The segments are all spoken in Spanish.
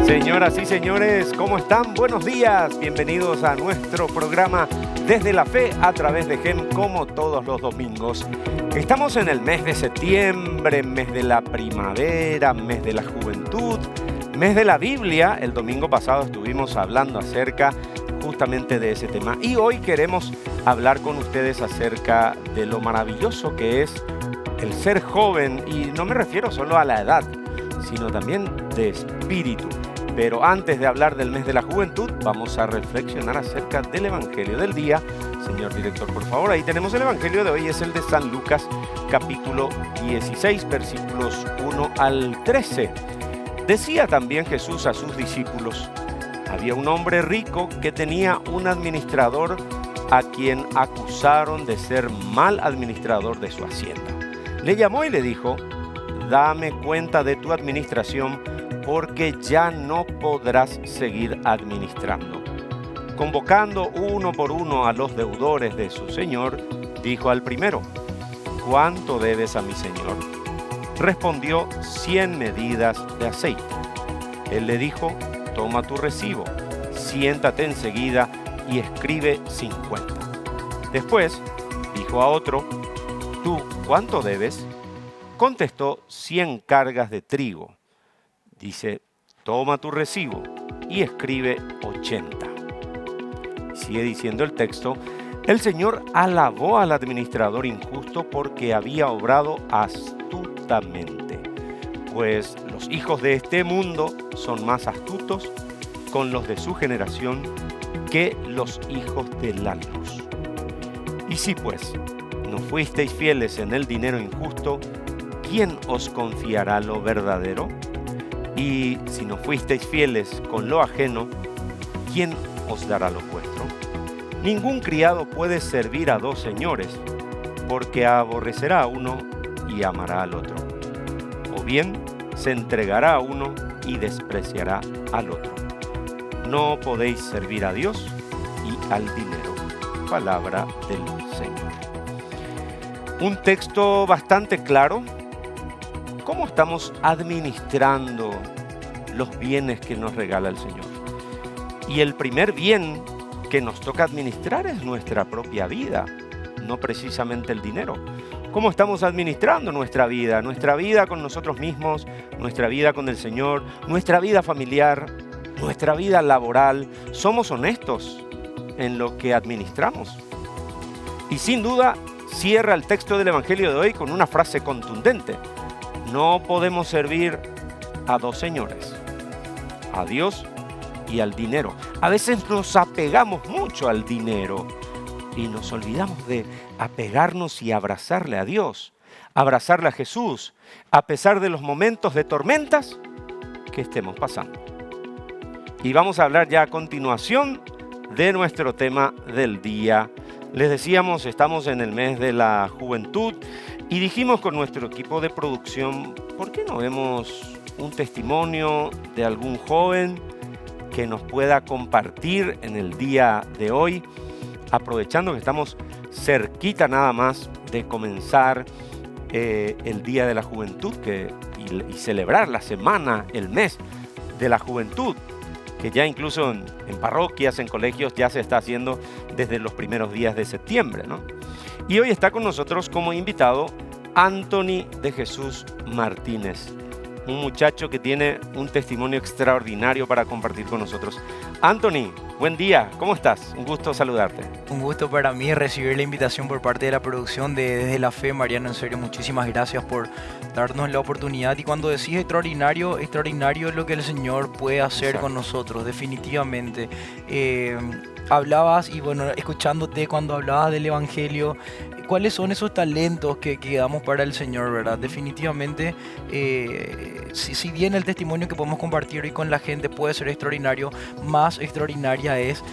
Señoras y señores, ¿cómo están? Buenos días, bienvenidos a nuestro programa Desde la Fe a través de GEM, como todos los domingos. Estamos en el mes de septiembre, mes de la primavera, mes de la juventud, mes de la Biblia. El domingo pasado estuvimos hablando acerca justamente de ese tema y hoy queremos hablar con ustedes acerca de lo maravilloso que es el ser joven, y no me refiero solo a la edad, sino también de espíritu. Pero antes de hablar del mes de la juventud, vamos a reflexionar acerca del Evangelio del día. Señor director, por favor, ahí tenemos el Evangelio de hoy, es el de San Lucas, capítulo 16, versículos 1 al 13. Decía también Jesús a sus discípulos: había un hombre rico que tenía un administrador a quien acusaron de ser mal administrador de su hacienda. Le llamó y le dijo: dame cuenta de tu administración, porque ya no podrás seguir administrando. Convocando uno por uno a los deudores de su señor, dijo al primero: ¿cuánto debes a mi señor? Respondió: 100 medidas de aceite. Él le dijo: toma tu recibo, siéntate enseguida y escribe 50. Después dijo a otro: ¿tú cuánto debes? Contestó: 100 cargas de trigo. Dice: toma tu recibo y escribe 80. Sigue diciendo el texto: el Señor alabó al administrador injusto porque había obrado astutamente, pues los hijos de este mundo son más astutos con los de su generación que los hijos de la luz. Y si pues no fuisteis fieles en el dinero injusto, ¿quién os confiará lo verdadero? Y si no fuisteis fieles con lo ajeno, ¿quién os dará lo vuestro? Ningún criado puede servir a dos señores, porque aborrecerá a uno y amará al otro. O bien se entregará a uno y despreciará al otro. No podéis servir a Dios y al dinero. Palabra del Señor. Un texto bastante claro. ¿Cómo estamos administrando los bienes que nos regala el Señor? Y el primer bien que nos toca administrar es nuestra propia vida, no precisamente el dinero. ¿Cómo estamos administrando nuestra vida? Nuestra vida con nosotros mismos, nuestra vida con el Señor, nuestra vida familiar, nuestra vida laboral. ¿Somos honestos en lo que administramos? Y sin duda cierra el texto del Evangelio de hoy con una frase contundente: no podemos servir a dos señores, a Dios y al dinero. A veces nos apegamos mucho al dinero y nos olvidamos de apegarnos y abrazarle a Dios, abrazarle a Jesús, a pesar de los momentos de tormentas que estemos pasando. Y vamos a hablar ya a continuación de nuestro tema del día. Les decíamos, estamos en el mes de la juventud. Y dijimos con nuestro equipo de producción: ¿por qué no vemos un testimonio de algún joven que nos pueda compartir en el día de hoy? Aprovechando que estamos cerquita nada más de comenzar el Día de la Juventud y celebrar la semana, el mes de la juventud, que ya incluso en parroquias, en colegios, ya se está haciendo desde los primeros días de septiembre, ¿no? Y hoy está con nosotros como invitado Anthony de Jesús Martínez, un muchacho que tiene un testimonio extraordinario para compartir con nosotros. Anthony, buen día, ¿cómo estás? Un gusto saludarte. Un gusto para mí recibir la invitación por parte de la producción de Desde la Fe. Mariano, en serio, muchísimas gracias por darnos la oportunidad. Y cuando decís extraordinario, extraordinario es lo que el Señor puede hacer con nosotros, definitivamente. Hablabas, y bueno, escuchándote cuando hablabas del Evangelio, ¿cuáles son esos talentos que damos para el Señor, verdad? Definitivamente, si bien el testimonio que podemos compartir hoy con la gente puede ser extraordinario, más extraordinaria es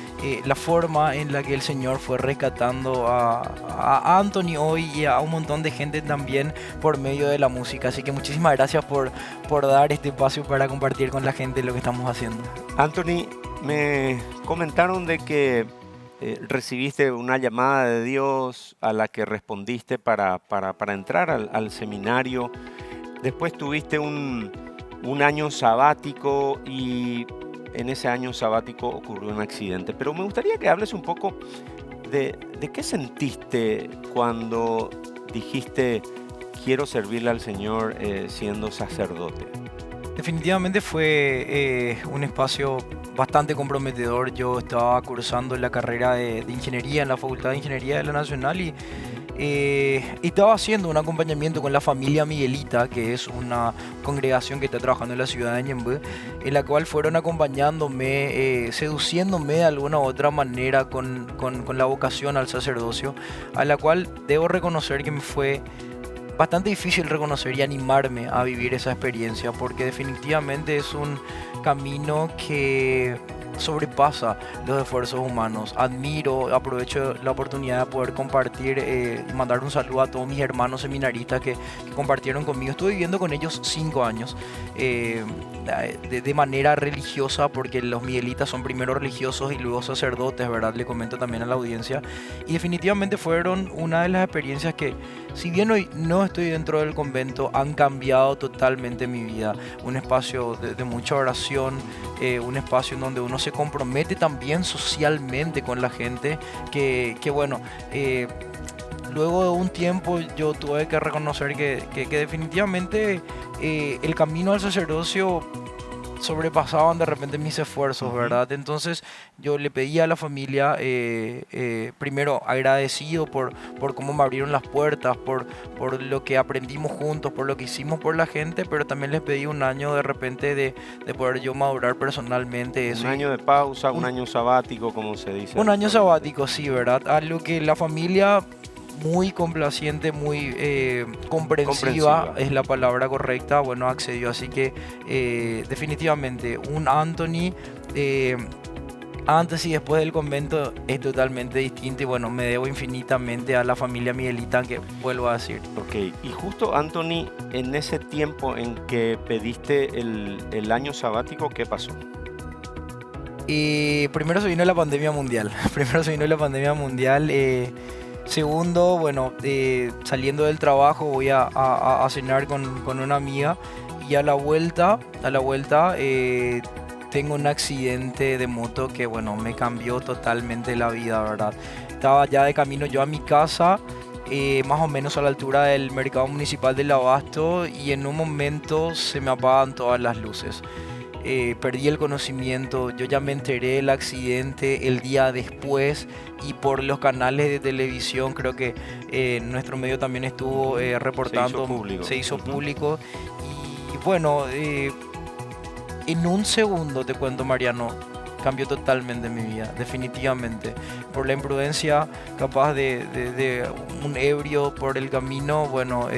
la forma en la que el Señor fue rescatando a Anthony hoy y a un montón de gente también por medio de la música. Así que muchísimas gracias por dar este espacio para compartir con la gente lo que estamos haciendo. Anthony, me comentaron de que recibiste una llamada de Dios a la que respondiste para entrar al seminario. Después tuviste un un año sabático y en ese año sabático ocurrió un accidente. Pero me gustaría que hables un poco de qué sentiste cuando dijiste quiero servirle al Señor siendo sacerdote. Definitivamente fue un espacio bastante comprometedor. Yo estaba cursando la carrera de ingeniería en la Facultad de Ingeniería de la Nacional y estaba haciendo un acompañamiento con la familia Miguelita, que es una congregación que está trabajando en la ciudad de Ñemby, en la cual fueron acompañándome, seduciéndome de alguna u otra manera con la vocación al sacerdocio, a la cual debo reconocer que me fue bastante difícil reconocer y animarme a vivir esa experiencia, porque definitivamente es un camino que sobrepasa los esfuerzos humanos. Admiro, aprovecho la oportunidad de poder compartir y mandar un saludo a todos mis hermanos seminaristas que compartieron conmigo. Estuve viviendo con ellos 5 años de manera religiosa, porque los miguelitas son primero religiosos y luego sacerdotes, ¿verdad? Le comento también a la audiencia. Y definitivamente fueron una de las experiencias que, si bien hoy no estoy dentro del convento, han cambiado totalmente mi vida. Un espacio de mucha oración, un espacio en donde uno se compromete también socialmente con la gente, que bueno, luego de un tiempo yo tuve que reconocer que definitivamente el camino al sacerdocio sobrepasaban de repente mis esfuerzos, ¿verdad? Entonces yo le pedí a la familia, primero agradecido por cómo me abrieron las puertas, por lo que aprendimos juntos, por lo que hicimos por la gente, pero también les pedí un año de repente de poder yo madurar personalmente. Eso. Un año de pausa, un año sabático, como se dice. Un año sabático, sí, ¿verdad? A lo que la familia, muy complaciente, muy comprensiva es la palabra correcta, bueno, accedió. Así que definitivamente un Anthony antes y después del convento es totalmente distinto, y bueno, me debo infinitamente a la familia Miguelita, que vuelvo a decir. Ok, y justo Anthony, en ese tiempo en que pediste el año sabático, ¿qué pasó? Primero se vino la pandemia mundial. Segundo, bueno, saliendo del trabajo voy a cenar con una amiga, y a la vuelta tengo un accidente de moto que, bueno, me cambió totalmente la vida, ¿verdad? Estaba ya de camino yo a mi casa, más o menos a la altura del mercado municipal del Abasto, y en un momento se me apagan todas las luces. Perdí el conocimiento. Yo ya me enteré del accidente el día después, y por los canales de televisión, creo que nuestro medio también estuvo reportando, se hizo público. Y bueno, en un segundo, te cuento, Mariano, cambió totalmente mi vida, definitivamente. Por la imprudencia capaz de un ebrio por el camino, bueno,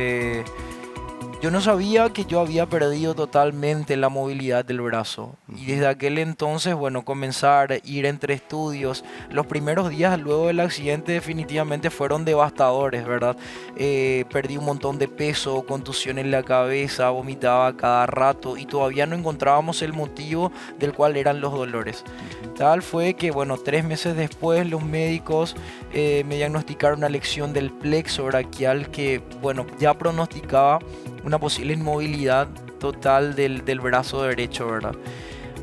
yo no sabía que yo había perdido totalmente la movilidad del brazo. Y desde aquel entonces, bueno, comenzar a ir entre estudios. Los primeros días luego del accidente definitivamente fueron devastadores, ¿verdad? Perdí un montón de peso, contusión en la cabeza, vomitaba cada rato, y todavía no encontrábamos el motivo del cual eran los dolores. Tal fue que, bueno, 3 meses después los médicos me diagnosticaron una lesión del plexo braquial que, bueno, ya pronosticaba una posible inmovilidad total del brazo derecho, ¿verdad?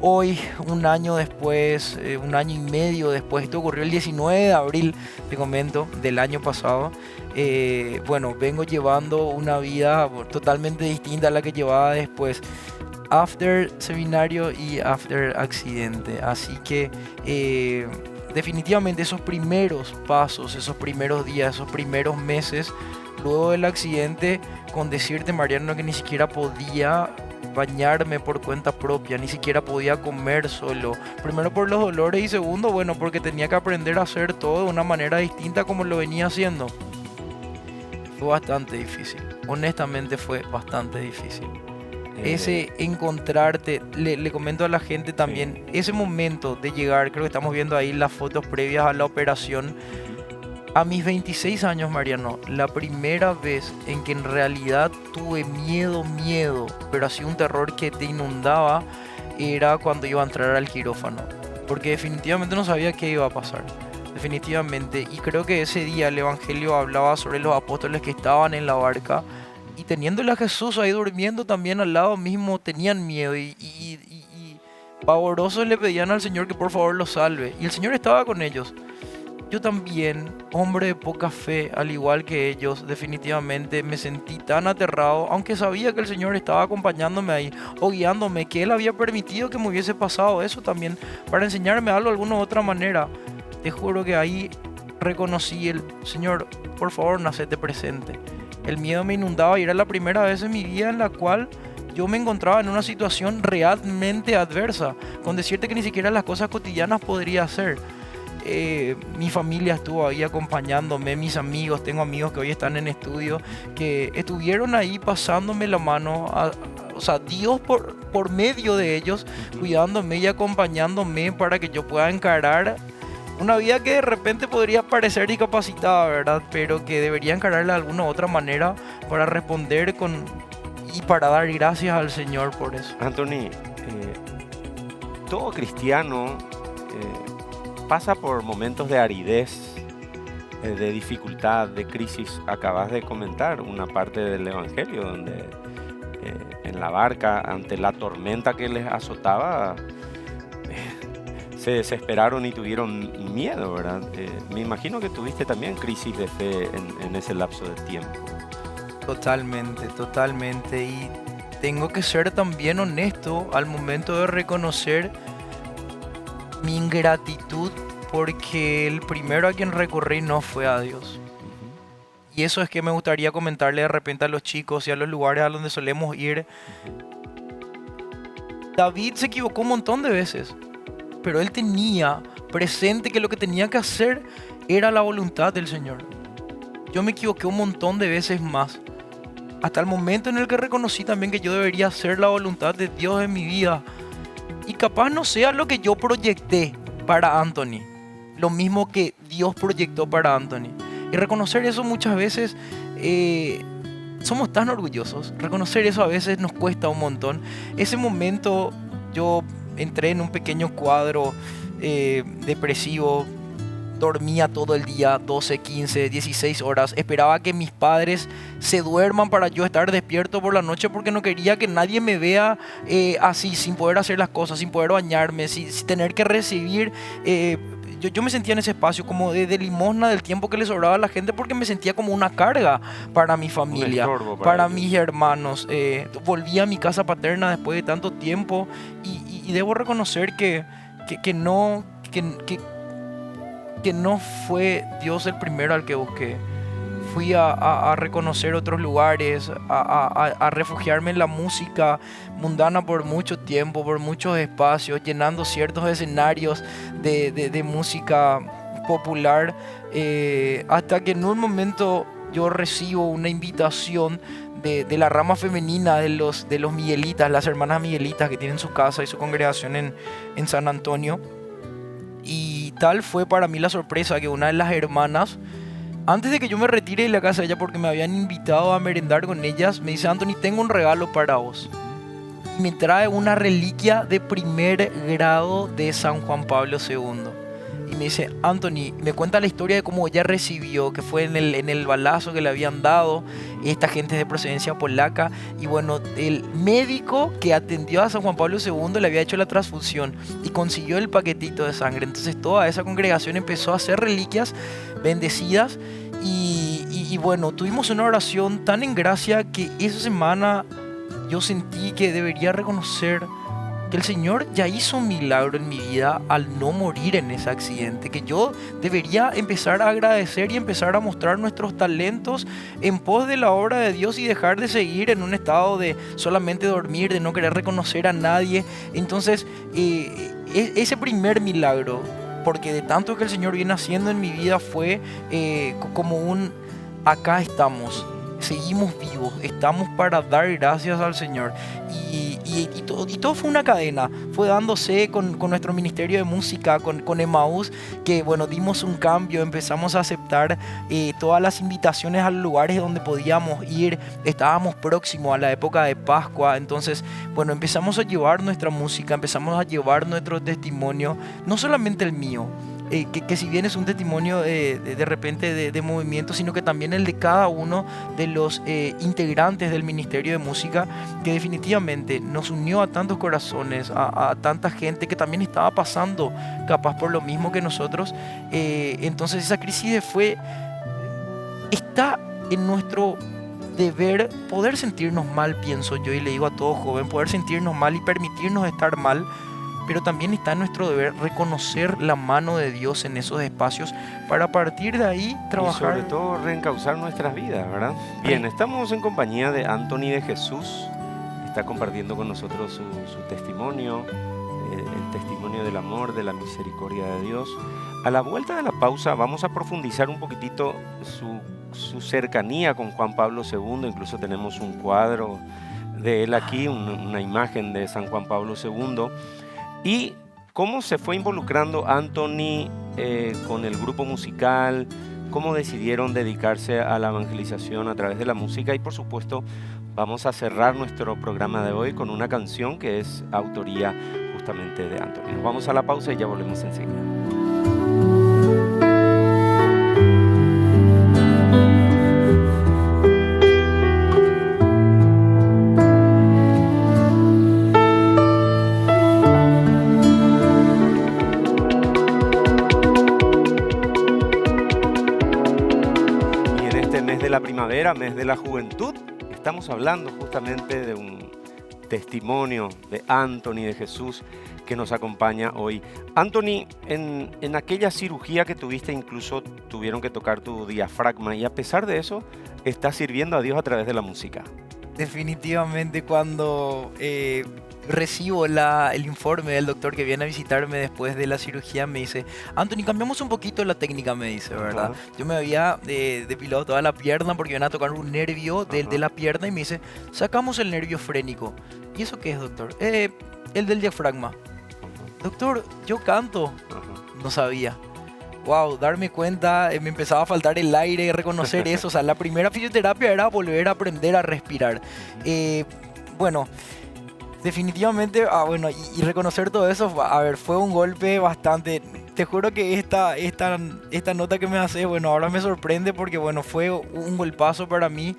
Hoy, un año después, un año y medio después, esto ocurrió el 19 de abril, te comento, del año pasado. Bueno, vengo llevando una vida totalmente distinta a la que llevaba después, after seminario y after accidente. Así que definitivamente esos primeros pasos, esos primeros días, esos primeros meses luego del accidente, con decirte, Mariano, que ni siquiera podía bañarme por cuenta propia, ni siquiera podía comer solo. Primero por los dolores, y segundo, bueno, porque tenía que aprender a hacer todo de una manera distinta como lo venía haciendo. Fue bastante difícil, honestamente fue bastante difícil. Ese encontrarte, le comento a la gente también, ese momento de llegar, creo que estamos viendo ahí las fotos previas a la operación. A mis 26 años, Mariano, la primera vez en que en realidad tuve miedo, pero así un terror que te inundaba, era cuando iba a entrar al quirófano. Porque definitivamente no sabía qué iba a pasar. Definitivamente. Y creo que ese día el Evangelio hablaba sobre los apóstoles que estaban en la barca y teniéndole a Jesús ahí durmiendo también al lado mismo, tenían miedo y pavorosos le pedían al Señor que por favor los salve. Y el Señor estaba con ellos. Yo también, hombre de poca fe, al igual que ellos, definitivamente me sentí tan aterrado, aunque sabía que el Señor estaba acompañándome ahí o guiándome, que Él había permitido que me hubiese pasado eso también para enseñarme algo de alguna u otra manera. Te juro que ahí reconocí el Señor, por favor, no hacete presente. El miedo me inundaba y era la primera vez en mi vida en la cual yo me encontraba en una situación realmente adversa, con decirte que ni siquiera las cosas cotidianas podría hacer. Mi familia estuvo ahí acompañándome, mis amigos, tengo amigos que hoy están en estudio, que estuvieron ahí pasándome la mano, o sea, Dios por medio de ellos, cuidándome y acompañándome para que yo pueda encarar una vida que de repente podría parecer discapacitada, ¿verdad? Pero que debería encararla de alguna u otra manera para responder y para dar gracias al Señor por eso. Anthony, todo cristiano pasa por momentos de aridez, de dificultad, de crisis. Acabas de comentar una parte del Evangelio donde en la barca, ante la tormenta que les azotaba, se desesperaron y tuvieron miedo, ¿verdad? Me imagino que tuviste también crisis de fe en ese lapso de tiempo. Totalmente, totalmente. Y tengo que ser también honesto al momento de reconocer mi ingratitud, porque el primero a quien recurrí no fue a Dios. Y eso es que me gustaría comentarle de repente a los chicos y a los lugares a donde solemos ir. David se equivocó un montón de veces, pero él tenía presente que lo que tenía que hacer era la voluntad del Señor. Yo me equivoqué un montón de veces más, hasta el momento en el que reconocí también que yo debería hacer la voluntad de Dios en mi vida. Y capaz no sea lo que yo proyecté para Anthony, lo mismo que Dios proyectó para Anthony. Y reconocer eso muchas veces, somos tan orgullosos. Reconocer eso a veces nos cuesta un montón. Ese momento yo entré en un pequeño cuadro depresivo. Dormía todo el día, 12, 15, 16 horas. Esperaba que mis padres se duerman para yo estar despierto por la noche, porque no quería que nadie me vea así, sin poder hacer las cosas, sin poder bañarme, sin tener que recibir. Yo me sentía en ese espacio como de limosna del tiempo que le sobraba a la gente, porque me sentía como una carga para mi familia, para mis hermanos. Volví a mi casa paterna después de tanto tiempo y debo reconocer que no fue Dios el primero al que busqué. Fui a reconocer otros lugares, a refugiarme en la música mundana por mucho tiempo, por muchos espacios, llenando ciertos escenarios de música popular, hasta que en un momento yo recibo una invitación de la rama femenina de los Miguelitas, las hermanas Miguelitas, que tienen su casa y su congregación en San Antonio. Y tal fue para mí la sorpresa que una de las hermanas, antes de que yo me retire de la casa de ella, porque me habían invitado a merendar con ellas, me dice: Anthony, tengo un regalo para vos. Y me trae una reliquia de primer grado de San Juan Pablo II. Y me dice: Anthony, me cuenta la historia de cómo ella recibió, que fue en el balazo que le habían dado esta gente de procedencia polaca. Y bueno, el médico que atendió a San Juan Pablo II le había hecho la transfusión y consiguió el paquetito de sangre. Entonces toda esa congregación empezó a hacer reliquias bendecidas. Y bueno, tuvimos una oración tan en gracia que esa semana yo sentí que debería reconocer que el Señor ya hizo un milagro en mi vida al no morir en ese accidente, que yo debería empezar a agradecer y empezar a mostrar nuestros talentos en pos de la obra de Dios y dejar de seguir en un estado de solamente dormir, de no querer reconocer a nadie. Entonces, ese primer milagro, porque de tanto que el Señor viene haciendo en mi vida, fue como un acá estamos. Seguimos vivos, estamos para dar gracias al Señor. Y todo fue una cadena, fue dándose con nuestro ministerio de música, con Emmaús, que bueno, dimos un cambio, empezamos a aceptar todas las invitaciones a los lugares donde podíamos ir. Estábamos próximos a la época de Pascua, entonces bueno, empezamos a llevar nuestra música, empezamos a llevar nuestro testimonio, no solamente el mío, que si bien es un testimonio de repente de movimiento, sino que también el de cada uno de los integrantes del Ministerio de Música, que definitivamente nos unió a tantos corazones, a tanta gente que también estaba pasando capaz por lo mismo que nosotros. Entonces esa crisis está en nuestro deber poder sentirnos mal, pienso yo, y le digo a todo joven, poder sentirnos mal y permitirnos estar mal, pero también está en nuestro deber reconocer la mano de Dios en esos espacios para a partir de ahí trabajar. Y sobre todo reencauzar nuestras vidas, ¿verdad? Bien, estamos en compañía de Anthony de Jesús, está compartiendo con nosotros su testimonio, el testimonio del amor, de la misericordia de Dios. A la vuelta de la pausa vamos a profundizar un poquitito su cercanía con Juan Pablo II, incluso tenemos un cuadro de él aquí, una imagen de San Juan Pablo II, y cómo se fue involucrando Anthony con el grupo musical, cómo decidieron dedicarse a la evangelización a través de la música, y por supuesto vamos a cerrar nuestro programa de hoy con una canción que es autoría justamente de Anthony. Nos vamos a la pausa y ya volvemos enseguida. La primavera, mes de la juventud, estamos hablando justamente de un testimonio de Anthony de Jesús que nos acompaña hoy. Anthony, en aquella cirugía que tuviste, incluso tuvieron que tocar tu diafragma, y a pesar de eso estás sirviendo a Dios a través de la música. Definitivamente, cuando recibo el informe del doctor que viene a visitarme después de la cirugía, me dice: Anthony, cambiamos un poquito la técnica, me dice, ¿verdad? Yo me había depilado toda la pierna porque iban a tocar un nervio de la pierna, y me dice: sacamos el nervio frénico. ¿Y eso qué es, doctor? El del diafragma. Doctor, yo canto. No sabía. Wow, darme cuenta, me empezaba a faltar el aire, reconocer eso. O sea, la primera fisioterapia era volver a aprender a respirar. Bueno, definitivamente, y reconocer todo eso, a ver, fue un golpe bastante. Te juro que esta nota que me hace, bueno, ahora me sorprende porque, bueno, fue un golpazo para mí.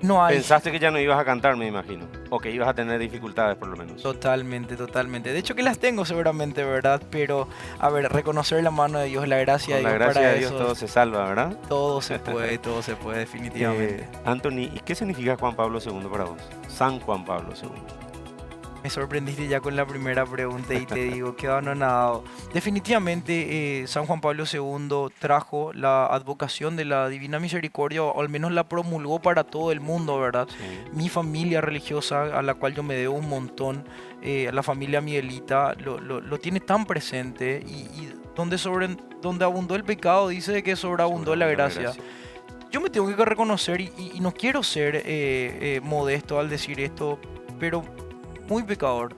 No hay. Pensaste que ya no ibas a cantar, me imagino, o que ibas a tener dificultades por lo menos. Totalmente. De hecho que las tengo seguramente, ¿verdad? Pero, a ver, reconocer la mano de Dios, la gracia de Dios. Con la gracia de Dios todo se salva, ¿verdad? Todo se puede, definitivamente. Anthony, ¿y qué significa Juan Pablo II para vos? San Juan Pablo II. Me sorprendiste ya con la primera pregunta y te digo que anonadado. Definitivamente San Juan Pablo II trajo la advocación de la Divina Misericordia, o al menos la promulgó para todo el mundo, ¿verdad? Sí. Mi familia religiosa, a la cual yo me debo un montón, la familia Miguelita, lo tiene tan presente, y donde abundó el pecado, dice que sobreabundó la gracia. Yo me tengo que reconocer, y no quiero ser modesto al decir esto, pero muy pecador,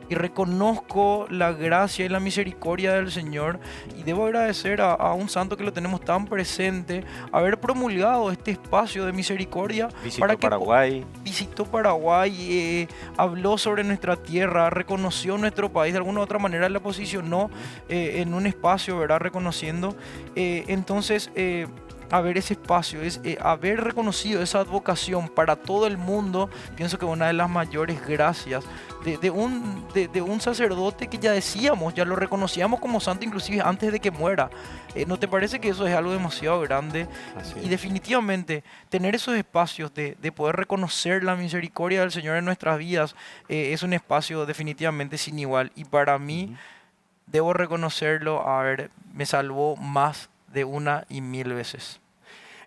y reconozco la gracia y la misericordia del Señor, y debo agradecer a un santo que lo tenemos tan presente, haber promulgado este espacio de misericordia. Visitó Paraguay, habló sobre nuestra tierra, reconoció nuestro país, de alguna u otra manera la posicionó en un espacio, ¿verdad? Reconociendo. Entonces, haber ese espacio, haber reconocido esa advocación para todo el mundo, pienso que una de las mayores gracias de un sacerdote que ya decíamos, ya lo reconocíamos como santo inclusive antes de que muera. ¿No te parece que eso es algo demasiado grande? Y definitivamente tener esos espacios de poder reconocer la misericordia del Señor en nuestras vidas es un espacio definitivamente sin igual, y para mí, debo reconocerlo, me salvó más de 1 y 1000 veces.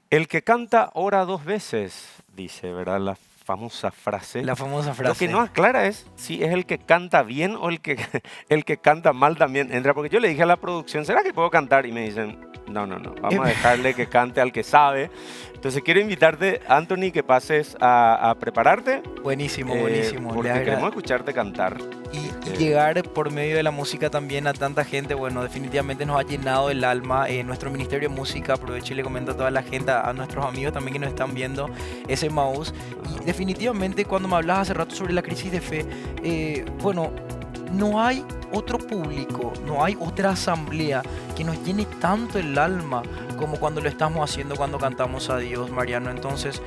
El que canta ora 2 veces, dice, ¿verdad? La famosa frase. Lo que no aclara es si es el que canta bien o el que canta mal también entra. Porque yo le dije a la producción: ¿será que puedo cantar? Y me dicen: no, vamos a dejarle que cante al que sabe. Entonces quiero invitarte, Anthony, que pases a prepararte. Buenísimo. Porque queremos escucharte cantar. Y llegar por medio de la música también a tanta gente, bueno, definitivamente nos ha llenado el alma. Nuestro Ministerio de Música, aprovecho y le comento a toda la gente, a nuestros amigos también que nos están viendo, ese Emmaús. Y definitivamente, cuando me hablabas hace rato sobre la crisis de fe, no hay otro público, no hay otra asamblea que nos llene tanto el alma como cuando lo estamos haciendo, cuando cantamos a Dios, Mariano. Entonces,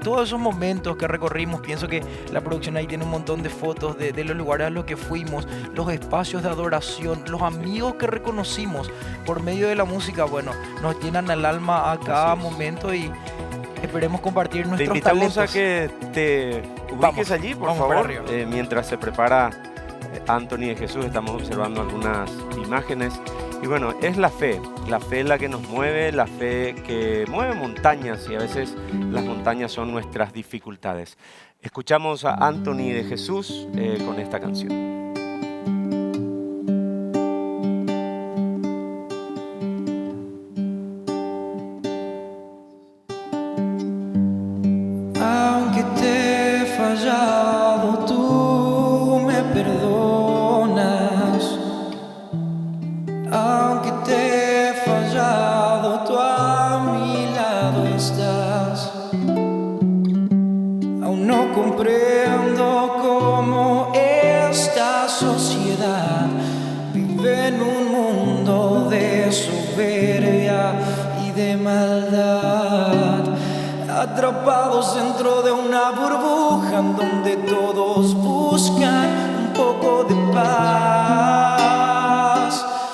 todos esos momentos que recorrimos, pienso que la producción ahí tiene un montón de fotos de los lugares a los que fuimos, los espacios de adoración, los amigos que reconocimos por medio de la música, bueno, nos llenan el alma a cada momento y esperemos compartir nuestros Te invitamos talentos. a que te ubiques allí, por vamos para favor. arriba. Mientras se prepara Anthony de Jesús, estamos observando algunas imágenes. Y bueno, es la fe la que nos mueve, la fe que mueve montañas y a veces las montañas son nuestras dificultades. Escuchamos a Anthony de Jesús con esta canción. Aunque te he fallado, tú me perdonas. Aunque te he fallado, tú a mi lado estás. Aún no comprendo cómo esta sociedad vive en un mundo de soberbia y de maldad, atrapados dentro de una burbuja en donde todos buscan un poco de paz,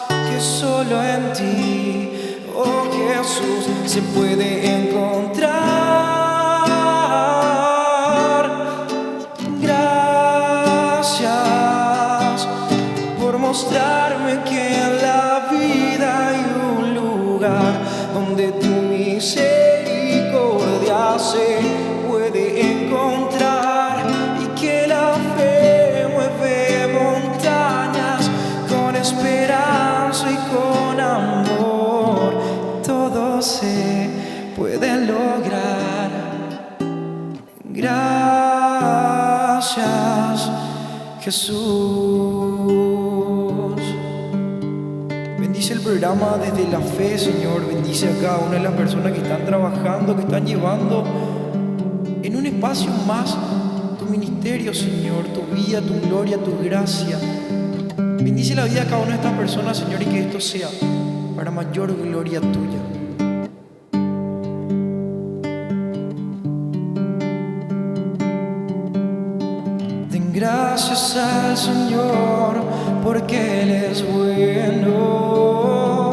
que solo en ti, oh Jesús, se puede encontrar. Gracias por mostrarme que en la vida hay un lugar donde tu misericordia se puede encontrar y que la fe mueve montañas con esperanza y con amor. Todo se puede lograr. Gracias, Jesús. Bendice el programa Desde la Fe, Señor. Bendice a cada una de las personas que están trabajando, que están llevando en un espacio más tu ministerio, Señor, tu vida, tu gloria, tu gracia. Bendice la vida de cada una de estas personas, Señor, y que esto sea para mayor gloria tuya. Den gracias al Señor porque Él es bueno.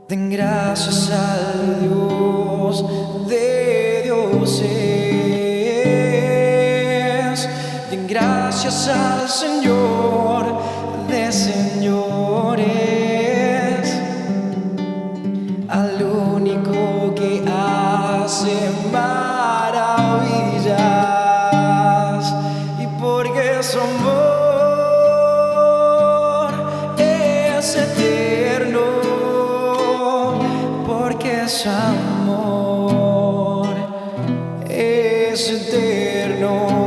Den gracias al Dios de dioses. Den gracias al Señor de señores, al único que hace maravillas, y porque su amor es eterno, porque su amor es eterno.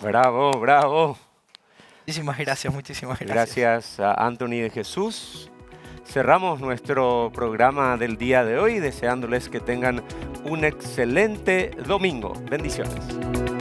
Bravo, bravo. Muchísimas gracias, muchísimas gracias. Gracias a Anthony de Jesús. cerramos nuestro programa del día de hoy deseándoles que tengan un excelente domingo. Bendiciones.